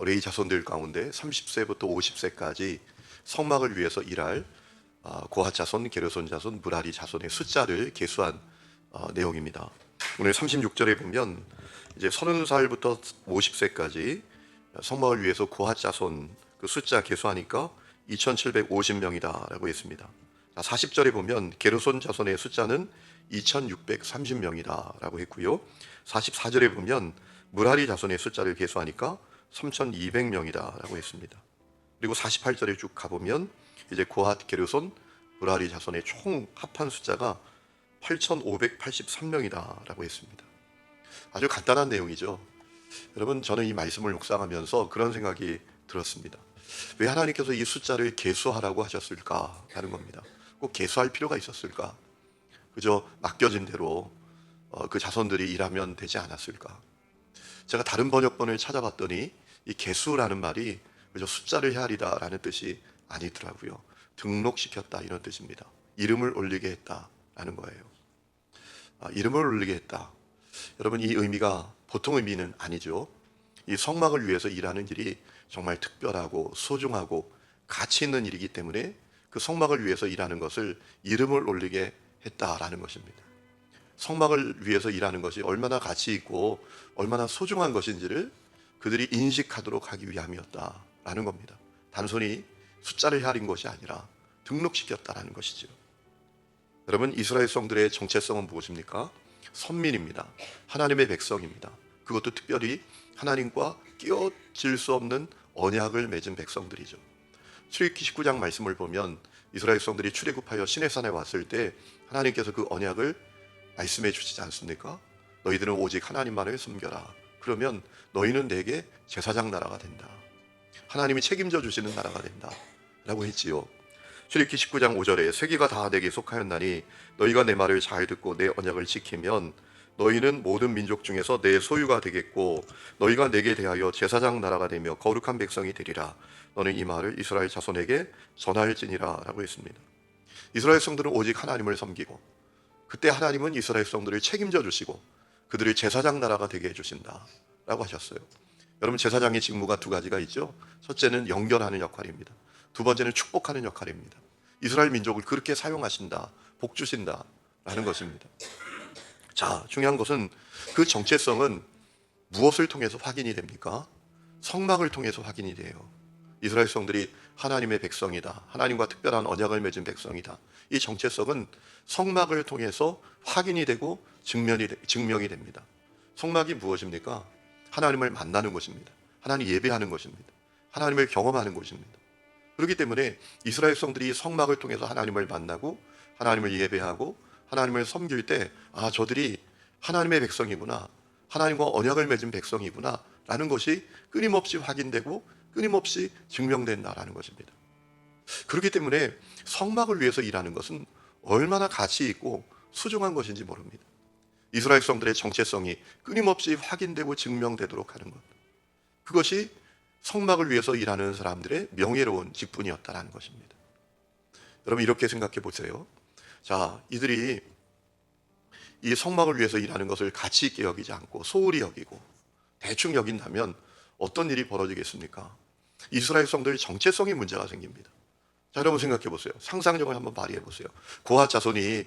레위 자손들 가운데 30세부터 50세까지 성막을 위해서 일할 고핫 자손, 게르손 자손, 무라리 자손의 숫자를 계수한 내용입니다. 오늘 36절에 보면 이제 30살부터 50세까지 성막을 위해서 고핫 자손 그 숫자 계수하니까 2750명이다라고 했습니다. 40절에 보면 게르손 자손의 숫자는 2630명이다라고 했고요. 44절에 보면 무라리 자손의 숫자를 계수하니까 3200명이다라고 했습니다. 그리고 48절에 쭉 가보면 이제 고핫, 게르손, 무라리 자손의 총 합한 숫자가 8583명이다라고 했습니다. 아주 간단한 내용이죠. 여러분, 저는 이 말씀을 묵상하면서 그런 생각이 들었습니다. 왜 하나님께서 이 숫자를 계수하라고 하셨을까 하는 겁니다. 꼭 계수할 필요가 있었을까? 그저 맡겨진 대로 그 자손들이 일하면 되지 않았을까? 제가 다른 번역본을 찾아봤더니 이 계수라는 말이 그저 숫자를 헤아리다라는 뜻이 아니더라고요. 등록시켰다 이런 뜻입니다. 이름을 올리게 했다라는 거예요. 이름을 올리게 했다. 여러분, 이 의미가 보통 의미는 아니죠. 이 성막을 위해서 일하는 일이 정말 특별하고 소중하고 가치 있는 일이기 때문에 그 성막을 위해서 일하는 것을 이름을 올리게 했다라는 것입니다. 성막을 위해서 일하는 것이 얼마나 가치 있고 얼마나 소중한 것인지를 그들이 인식하도록 하기 위함이었다라는 겁니다. 단순히 숫자를 헤아린 것이 아니라 등록시켰다라는 것이죠. 여러분, 이스라엘 성들의 정체성은 무엇입니까? 선민입니다. 하나님의 백성입니다. 그것도 특별히 하나님과 끼어질 수 없는 언약을 맺은 백성들이죠. 출애굽기 19장 말씀을 보면 이스라엘 백성들이 출애굽하여 시내산에 왔을 때 하나님께서 그 언약을 말씀해 주시지 않습니까? 너희들은 오직 하나님만을 섬겨라. 그러면 너희는 내게 제사장 나라가 된다. 하나님이 책임져 주시는 나라가 된다 라고 했지요. 출애굽기 19장 5절에 세계가 다 내게 속하였나니 너희가 내 말을 잘 듣고 내 언약을 지키면 너희는 모든 민족 중에서 내 소유가 되겠고 너희가 내게 대하여 제사장 나라가 되며 거룩한 백성이 되리라. 너는 이 말을 이스라엘 자손에게 전할지니라 라고 했습니다. 이스라엘 성들은 오직 하나님을 섬기고 그때 하나님은 이스라엘 성들을 책임져 주시고 그들을 제사장 나라가 되게 해주신다 라고 하셨어요. 여러분, 제사장의 직무가 두 가지가 있죠. 첫째는 연결하는 역할입니다. 두 번째는 축복하는 역할입니다. 이스라엘 민족을 그렇게 사용하신다, 복 주신다 라는 것입니다. 자, 중요한 것은 그 정체성은 무엇을 통해서 확인이 됩니까? 성막을 통해서 확인이 돼요. 이스라엘 성들이 하나님의 백성이다, 하나님과 특별한 언약을 맺은 백성이다. 이 정체성은 성막을 통해서 확인이 되고 증명이 됩니다. 성막이 무엇입니까? 하나님을 만나는 곳입니다. 하나님 예배하는 것입니다. 하나님을 경험하는 곳입니다. 그렇기 때문에 이스라엘 성들이 성막을 통해서 하나님을 만나고 하나님을 예배하고 하나님을 섬길 때 저들이 하나님의 백성이구나, 하나님과 언약을 맺은 백성이구나 라는 것이 끊임없이 확인되고 끊임없이 증명된다라는 것입니다. 그렇기 때문에 성막을 위해서 일하는 것은 얼마나 가치 있고 소중한 것인지 모릅니다. 이스라엘 성들의 정체성이 끊임없이 확인되고 증명되도록 하는 것, 그것이 성막을 위해서 일하는 사람들의 명예로운 직분이었다는 것입니다. 여러분, 이렇게 생각해 보세요. 자, 이들이 이 성막을 위해서 일하는 것을 가치 있게 여기지 않고 소홀히 여기고 대충 여긴다면 어떤 일이 벌어지겠습니까? 이스라엘 성들의 정체성에 문제가 생깁니다. 자, 여러분 생각해 보세요. 상상력을 한번 발휘해 보세요. 고핫 자손이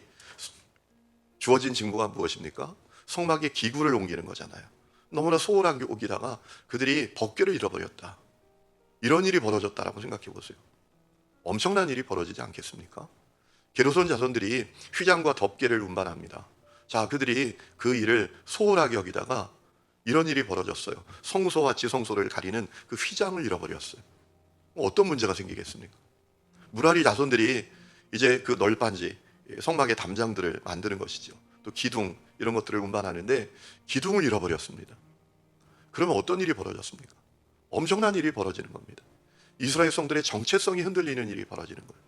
주어진 직무가 무엇입니까? 성막에 기구를 옮기는 거잖아요. 너무나 소홀하게 오기다가 그들이 법궤를 잃어버렸다. 이런 일이 벌어졌다라고 생각해 보세요. 엄청난 일이 벌어지지 않겠습니까? 게르손 자손들이 휘장과 덮개를 운반합니다. 자, 그들이 그 일을 소홀하게 여기다가 이런 일이 벌어졌어요. 성소와 지성소를 가리는 그 휘장을 잃어버렸어요. 어떤 문제가 생기겠습니까? 무라리 자손들이 이제 그 널빤지, 성막의 담장들을 만드는 것이죠. 또 기둥, 이런 것들을 운반하는데 기둥을 잃어버렸습니다. 그러면 어떤 일이 벌어졌습니까? 엄청난 일이 벌어지는 겁니다. 이스라엘 성들의 정체성이 흔들리는 일이 벌어지는 거예요.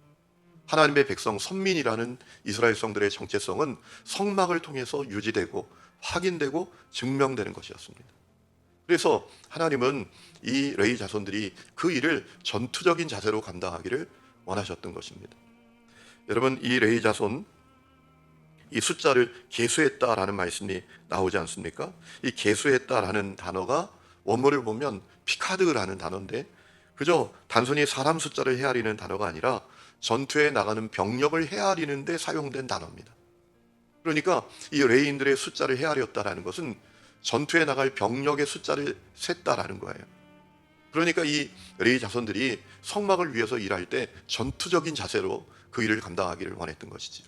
하나님의 백성, 선민이라는 이스라엘 성들의 정체성은 성막을 통해서 유지되고 확인되고 증명되는 것이었습니다. 그래서 하나님은 이 레위 자손들이 그 일을 전투적인 자세로 감당하기를 원하셨던 것입니다. 여러분, 이 레위 자손, 이 숫자를 계수했다라는 말씀이 나오지 않습니까? 이 계수했다라는 단어가 원문을 보면 피카드라는 단어인데 그저 단순히 사람 숫자를 헤아리는 단어가 아니라 전투에 나가는 병력을 헤아리는 데 사용된 단어입니다. 그러니까 이 레인들의 숫자를 헤아렸다라는 것은 전투에 나갈 병력의 숫자를 셌다라는 거예요. 그러니까 이 레이 자손들이 성막을 위해서 일할 때 전투적인 자세로 그 일을 감당하기를 원했던 것이지요.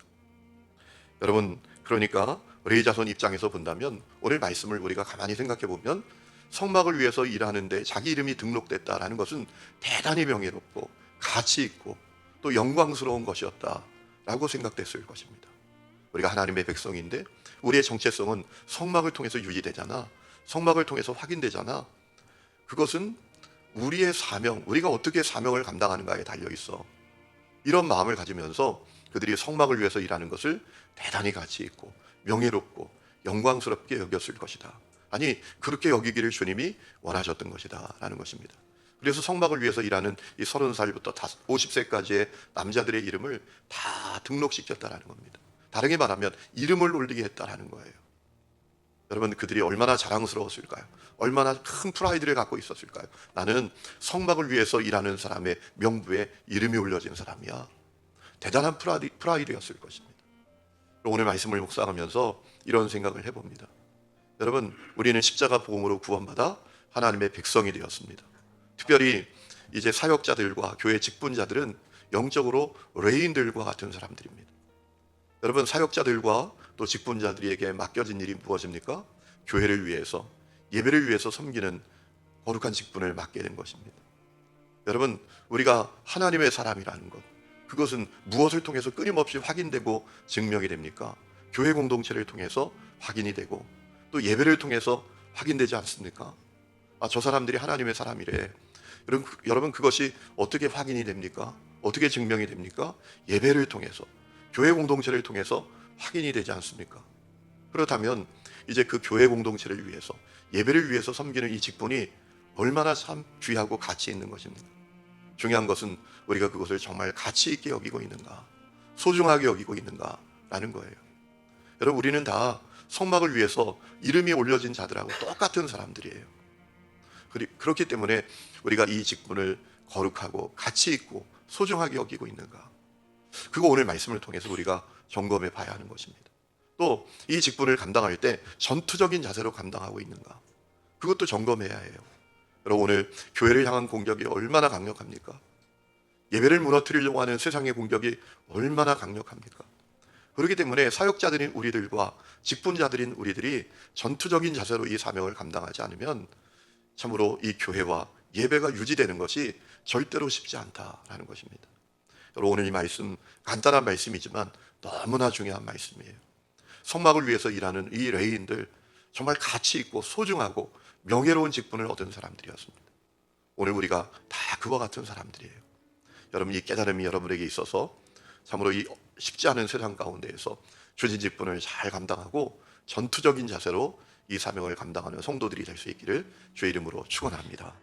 여러분, 그러니까 레이 자손 입장에서 본다면 오늘 말씀을 우리가 가만히 생각해 보면 성막을 위해서 일하는데 자기 이름이 등록됐다라는 것은 대단히 명예롭고 가치 있고 또 영광스러운 것이었다라고 생각됐을 것입니다. 우리가 하나님의 백성인데 우리의 정체성은 성막을 통해서 유지되잖아. 성막을 통해서 확인되잖아. 그것은 우리의 사명, 우리가 어떻게 사명을 감당하는가에 달려 있어. 이런 마음을 가지면서 그들이 성막을 위해서 일하는 것을 대단히 가치 있고 명예롭고 영광스럽게 여겼을 것이다. 아니, 그렇게 여기기를 주님이 원하셨던 것이다 라는 것입니다. 그래서 성막을 위해서 일하는 이 30살부터 50세까지의 남자들의 이름을 다 등록시켰다라는 겁니다. 다르게 말하면 이름을 올리게 했다라는 거예요. 여러분, 그들이 얼마나 자랑스러웠을까요? 얼마나 큰 프라이드를 갖고 있었을까요? 나는 성막을 위해서 일하는 사람의 명부에 이름이 올려진 사람이야. 대단한 프라이드였을 것입니다. 오늘 말씀을 묵상하면서 이런 생각을 해봅니다. 여러분, 우리는 십자가 복음으로 구원받아 하나님의 백성이 되었습니다. 특별히 이제 사역자들과 교회 직분자들은 영적으로 레인들과 같은 사람들입니다. 여러분, 사역자들과 또 직분자들에게 맡겨진 일이 무엇입니까? 교회를 위해서, 예배를 위해서 섬기는 거룩한 직분을 맡게 된 것입니다. 여러분, 우리가 하나님의 사람이라는 것, 그것은 무엇을 통해서 끊임없이 확인되고 증명이 됩니까? 교회 공동체를 통해서 확인이 되고 또 예배를 통해서 확인되지 않습니까? 저 사람들이 하나님의 사람이래. 여러분, 그것이 어떻게 확인이 됩니까? 어떻게 증명이 됩니까? 예배를 통해서, 교회 공동체를 통해서 확인이 되지 않습니까? 그렇다면 이제 그 교회 공동체를 위해서, 예배를 위해서 섬기는 이 직분이 얼마나 참 귀하고 가치 있는 것입니까? 중요한 것은 우리가 그것을 정말 가치 있게 여기고 있는가, 소중하게 여기고 있는가라는 거예요. 여러분, 우리는 다 성막을 위해서 이름이 올려진 자들하고 똑같은 사람들이에요. 그렇기 때문에 우리가 이 직분을 거룩하고 가치 있고 소중하게 여기고 있는가, 그거 오늘 말씀을 통해서 우리가 점검해 봐야 하는 것입니다. 또 이 직분을 감당할 때 전투적인 자세로 감당하고 있는가, 그것도 점검해야 해요. 여러분, 오늘 교회를 향한 공격이 얼마나 강력합니까? 예배를 무너뜨리려고 하는 세상의 공격이 얼마나 강력합니까? 그렇기 때문에 사역자들인 우리들과 직분자들인 우리들이 전투적인 자세로 이 사명을 감당하지 않으면 참으로 이 교회와 예배가 유지되는 것이 절대로 쉽지 않다라는 것입니다. 여러분, 오늘 이 말씀 간단한 말씀이지만 너무나 중요한 말씀이에요. 성막을 위해서 일하는 이 레위인들, 정말 가치 있고 소중하고 명예로운 직분을 얻은 사람들이었습니다. 오늘 우리가 다 그와 같은 사람들이에요. 여러분, 이 깨달음이 여러분에게 있어서 참으로 이 쉽지 않은 세상 가운데에서 주신 직분을 잘 감당하고 전투적인 자세로 이 사명을 감당하는 성도들이 될 수 있기를 주의 이름으로 축원합니다.